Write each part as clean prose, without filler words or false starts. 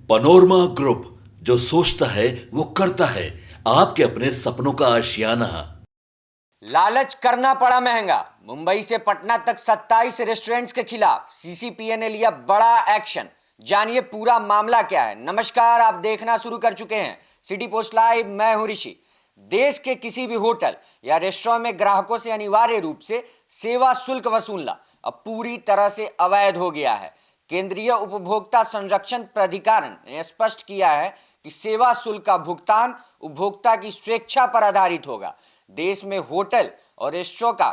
Panorama group, जो सोचता है वो करता है। आपके अपने सपनों का आशियाना। लालच करना पड़ा महंगा। मुंबई से पटना तक 27 रेस्टोरेंट्स के खिलाफ सीसीपीए ने लिया बड़ा एक्शन। जानिए पूरा मामला क्या है। नमस्कार, आप देखना शुरू कर चुके हैं सिटी पोस्ट लाइव। मैं हूं ऋषि। देश के किसी भी होटल या रेस्टोरेंट में ग्राहकों से अनिवार्य रूप से सेवा शुल्क वसूलना अब पूरी तरह से अवैध हो गया है। केंद्रीय उपभोक्ता संरक्षण प्राधिकरण ने स्पष्ट किया है कि सेवा शुल्क का भुगतान उपभोक्ता की स्वेच्छा पर आधारित होगा। देश में होटल और रेस्टोरेंट का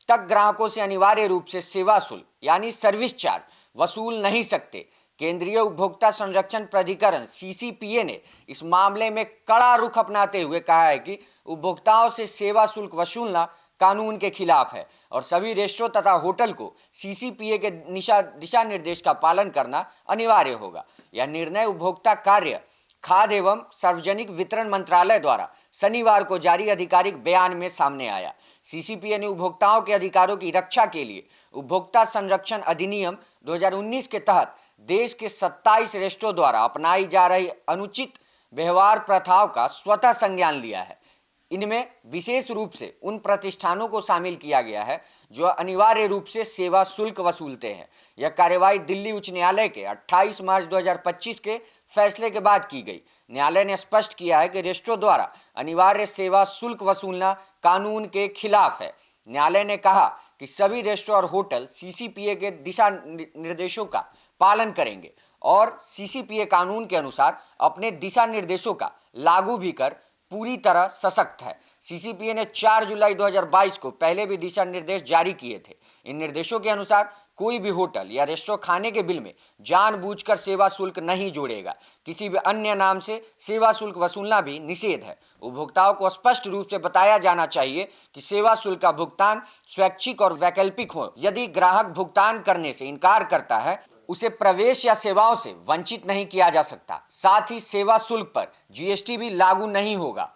तक ग्राहकों से अनिवार्य रूप से सेवा शुल्क यानी सर्विस चार्ज वसूल नहीं सकते। केंद्रीय उपभोक्ता संरक्षण प्राधिकरण सीसीपीए ने इस मामले में कड़ा रुख अपनाते हुए कहा है कि उपभोक्ताओं से सेवा शुल्क वसूलना कानून के खिलाफ है और सभी रेस्टोरेंट तथा होटल को सीसीपीए के दिशा निर्देश का पालन करना अनिवार्य होगा। यह निर्णय उपभोक्ता कार्य, खाद्य एवं सार्वजनिक वितरण मंत्रालय द्वारा शनिवार को जारी आधिकारिक बयान में सामने आया। सीसीपीए ने उपभोक्ताओं के अधिकारों की रक्षा के लिए उपभोक्ता संरक्षण अधिनियम 2019 के तहत देश के 27 रेस्टोरेंट द्वारा अपनाई जा रही अनुचित व्यवहार प्रथाओं का स्वतः संज्ञान लिया है। इनमें विशेष रूप से उन प्रतिष्ठानों को शामिल किया गया है जो अनिवार्य रूप से सेवा शुल्क वसूलते हैं। यह कार्यवाही दिल्ली उच्च न्यायालय के 28 मार्च 2025 के फैसले के बाद की गई। न्यायालय ने स्पष्ट किया है कि रेस्टोरेंट द्वारा अनिवार्य सेवा शुल्क वसूलना कानून के खिलाफ है। न्यायालय ने कहा कि सभी रेस्टोरेंट और होटल सीसीपीए के दिशा निर्देशों का पालन करेंगे और सीसीपीए कानून के अनुसार अपने दिशा निर्देशों का लागू भी कर पूरी तरह सशक्त है। सीसीपीए ने 4 जुलाई 2022 को पहले भी दिशा निर्देश जारी किए थे। इन निर्देशों के अनुसार कोई भी होटल या रेस्टोरेंट खाने के बिल में जानबूझकर सेवा शुल्क नहीं जोड़ेगा। किसी भी अन्य नाम से सेवा शुल्क वसूलना भी निषेध है। उपभोक्ताओं को स्पष्ट रूप से बताया जाना चाहिए कि सेवा शुल्क का भुगतान स्वैच्छिक और वैकल्पिक हो। यदि ग्राहक भुगतान करने से इनकार करता है, उसे प्रवेश या सेवाओं से वंचित नहीं किया जा सकता। साथ ही सेवा शुल्क पर जीएसटी भी लागू नहीं होगा।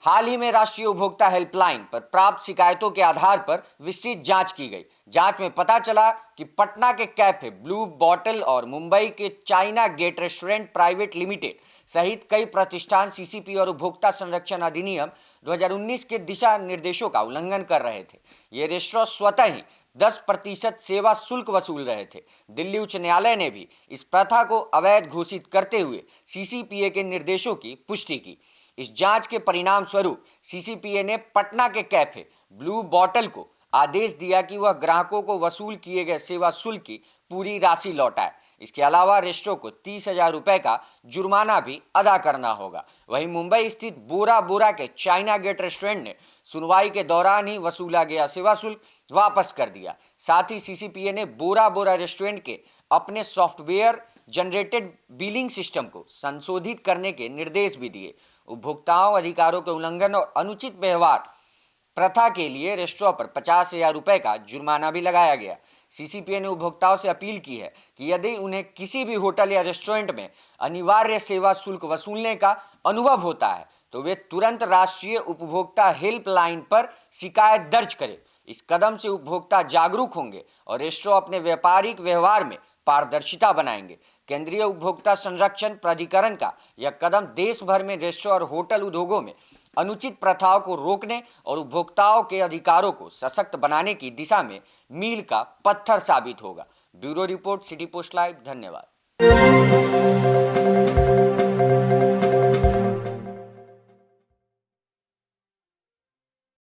हाल ही में राष्ट्रीय उपभोक्ता हेल्पलाइन पर प्राप्त शिकायतों के आधार पर विस्तृत जांच की गई। जांच में पता चला कि पटना के कैफे ब्लू बॉटल और मुंबई के China Gate restaurant private limited सहित कई प्रतिष्ठान सीसीपी और उपभोक्ता संरक्षण अधिनियम 2019 के दिशा निर्देशों का उल्लंघन कर रहे थे। ये रेस्टोरेंट स्वतः ही 10% सेवा शुल्क वसूल रहे थे। दिल्ली उच्च न्यायालय ने भी इस प्रथा को अवैध घोषित करते हुए सीसीपीए के निर्देशों की पुष्टि की। इस जांच के परिणाम स्वरूप सीसीपीए ने पटना के कैफे ब्लू बॉटल को आदेश दिया कि वह ग्राहकों को वसूल किए गए सेवा शुल्क की पूरी राशि लौटाए। इसके अलावा रेस्टोरेंट को 30,000 रुपए का जुर्माना भी अदा करना होगा। वहीं मुंबई स्थित बोरा बोरा के चाइना गेट रेस्टोरेंट ने सुनवाई के दौरान ही वसूला गया सेवा शुल्क वापस कर दिया। साथ ही सीसीपीए ने बोरा बोरा रेस्टोरेंट के अपने सॉफ्टवेयर जनरेटेड बिलिंग सिस्टम को संशोधित करने के निर्देश भी दिए। उपभोक्ताओं अधिकारों के उल्लंघन और अनुचित व्यवहार प्रथा के लिए रेस्टोरेंट पर 50,000 रुपए का जुर्माना भी लगाया गया। सीसीपीए ने उपभोक्ताओं से अपील की है कि यदि उन्हें किसी भी होटल या रेस्टोरेंट में अनिवार्य सेवा शुल्क वसूलने का अनुभव होता है तो वे तुरंत राष्ट्रीय उपभोक्ता हेल्पलाइन पर शिकायत दर्ज करें। इस कदम से उपभोक्ता जागरूक होंगे और रेस्टोरेंट अपने व्यापारिक व्यवहार में पारदर्शिता बनाएंगे। केंद्रीय उपभोक्ता संरक्षण प्राधिकरण का यह कदम देश भर में रेस्टोरेंट और होटल उद्योगों में अनुचित प्रथाओं को रोकने और उपभोक्ताओं के अधिकारों को सशक्त बनाने की दिशा में मील का पत्थर साबित होगा। Bureau report, city post live. धन्यवाद।